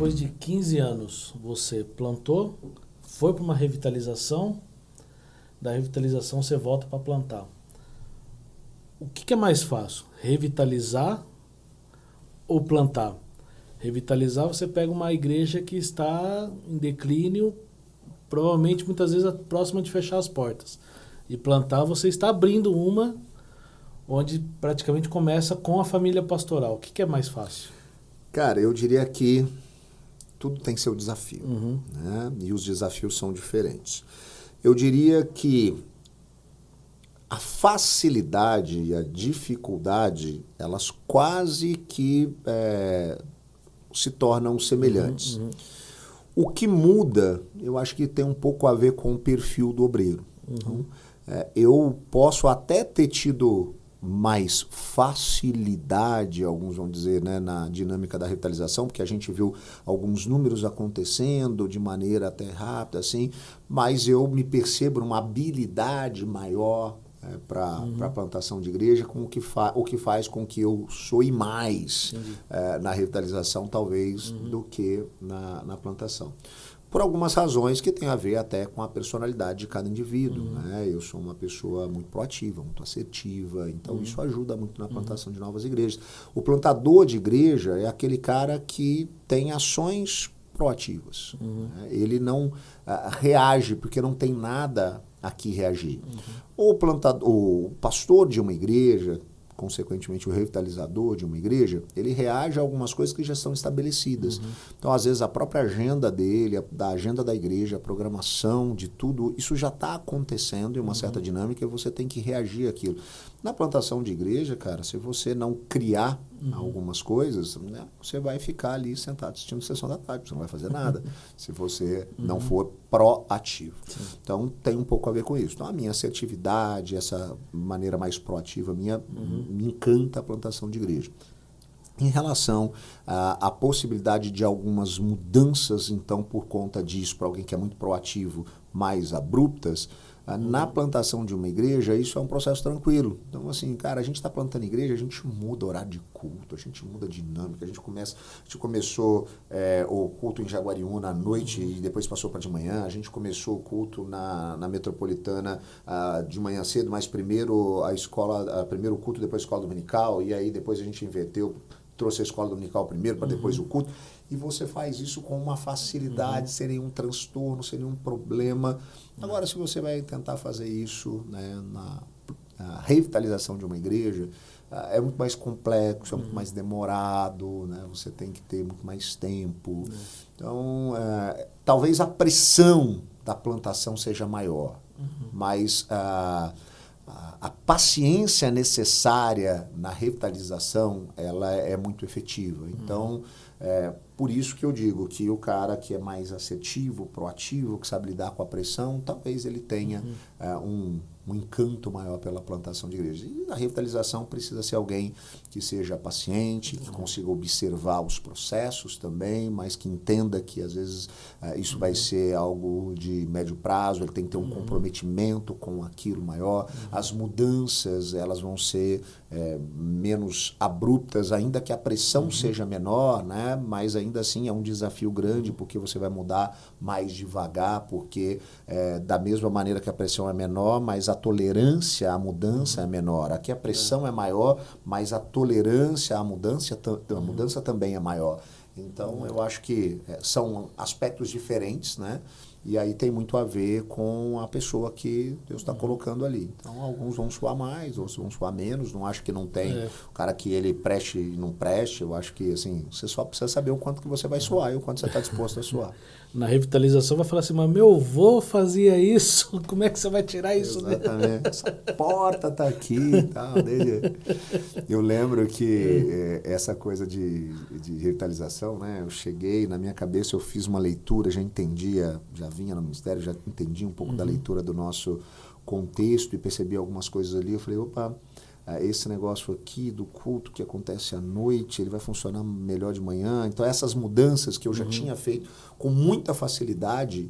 depois de 15 anos, você plantou, foi para uma revitalização, da revitalização você volta para plantar. O que é mais fácil? Revitalizar ou plantar? Revitalizar, você pega uma igreja que está em declínio, provavelmente muitas vezes próxima de fechar as portas. E plantar, você está abrindo uma onde praticamente começa com a família pastoral. O que é mais fácil? Cara, eu diria que tudo tem seu desafio, Uhum. né? E os desafios são diferentes. Eu diria que a facilidade e a dificuldade, elas quase que se tornam semelhantes. Uhum. O que muda, eu acho que tem um pouco a ver com o perfil do obreiro. Uhum. Então, eu posso até ter tido mais facilidade, alguns vão dizer, né, na dinâmica da revitalização, porque a gente viu alguns números acontecendo de maneira até rápida, assim, mas eu me percebo uma habilidade maior para a plantação de igreja, com o que faz com que eu soe mais na revitalização, talvez, do que na plantação. Por algumas razões que tem a ver até com a personalidade de cada indivíduo. Né? Eu sou uma pessoa muito proativa, muito assertiva, então isso ajuda muito na plantação de novas igrejas. O plantador de igreja é aquele cara que tem ações proativas. Né? Ele não reage porque não tem nada a que reagir. O pastor de uma igreja, consequentemente o revitalizador de uma igreja, ele reage a algumas coisas que já estão estabelecidas. Então, às vezes, a própria agenda dele, da agenda da igreja, a programação de tudo, isso já está acontecendo em uma certa dinâmica e você tem que reagir àquilo. Na plantação de igreja, cara, se você não criar algumas coisas, né, você vai ficar ali sentado assistindo sessão da tarde, você não vai fazer nada, se você não for proativo. Então, tem um pouco a ver com isso. Então, a minha assertividade, essa maneira mais proativa minha, me encanta a plantação de igreja. Em relação à possibilidade de algumas mudanças, então, por conta disso, para alguém que é muito proativo, mais abruptas, na plantação de uma igreja, isso é um processo tranquilo. Então, assim, cara, a gente está plantando igreja, a gente muda horário de culto, a gente muda a dinâmica, a gente começou o culto em Jaguariúna à noite e depois passou para de manhã, a gente começou o culto na Metropolitana de manhã cedo, mas primeiro primeiro o culto, depois a escola dominical, e aí depois a gente inverteu, trouxe a escola dominical primeiro para depois o culto, e você faz isso com uma facilidade, sem nenhum transtorno, sem nenhum problema. Agora, se você vai tentar fazer isso, né, na revitalização de uma igreja, é muito mais complexo, é muito mais demorado, né, você tem que ter muito mais tempo. Então, talvez a pressão da plantação seja maior, mas a paciência necessária na revitalização, ela é muito efetiva. Então, por isso que eu digo que o cara que é mais assertivo, proativo, que sabe lidar com a pressão, talvez ele tenha um encanto maior pela plantação de igreja. E a revitalização precisa ser alguém que seja paciente, que consiga observar os processos também, mas que entenda que às vezes isso vai ser algo de médio prazo, ele tem que ter um comprometimento com aquilo maior. As mudanças, elas vão ser menos abruptas, ainda que a pressão seja menor, né? Mas ainda assim é um desafio grande, porque você vai mudar mais devagar, porque da mesma maneira que a pressão é menor, mas a tolerância à mudança é menor. Aqui a pressão é maior, mas a tolerância à mudança também é maior. Então, eu acho que são aspectos diferentes, né? E aí tem muito a ver com a pessoa que Deus está colocando ali. Então, alguns vão suar mais, outros vão suar menos. Não acho que não tem o cara que ele preste e não preste. Eu acho que, assim, você só precisa saber o quanto que você vai suar e o quanto você está disposto a suar. Na revitalização vai falar assim, mas meu avô fazia isso, como é que você vai tirar isso? Exatamente. Essa porta está aqui e tal. Eu lembro que essa coisa de revitalização, né? Eu cheguei, na minha cabeça eu fiz uma leitura, já entendia, já vinha no ministério, já entendi um pouco da leitura do nosso contexto e percebi algumas coisas ali. Eu falei, opa, esse negócio aqui do culto que acontece à noite, ele vai funcionar melhor de manhã. Então, essas mudanças que eu já tinha feito com muita facilidade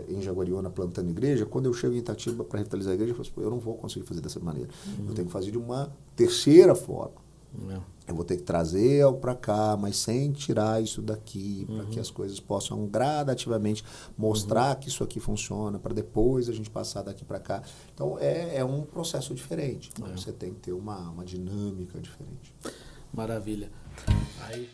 em Jaguariúna, plantando igreja, quando eu chego em Itatiba para revitalizar a igreja, eu falo, eu não vou conseguir fazer dessa maneira. Eu tenho que fazer de uma terceira forma. Eu vou ter que trazer algo para cá, mas sem tirar isso daqui, para que as coisas possam gradativamente mostrar que isso aqui funciona, para depois a gente passar daqui para cá. Então, é um processo diferente. Então, você tem que ter uma dinâmica diferente. Maravilha. Aí...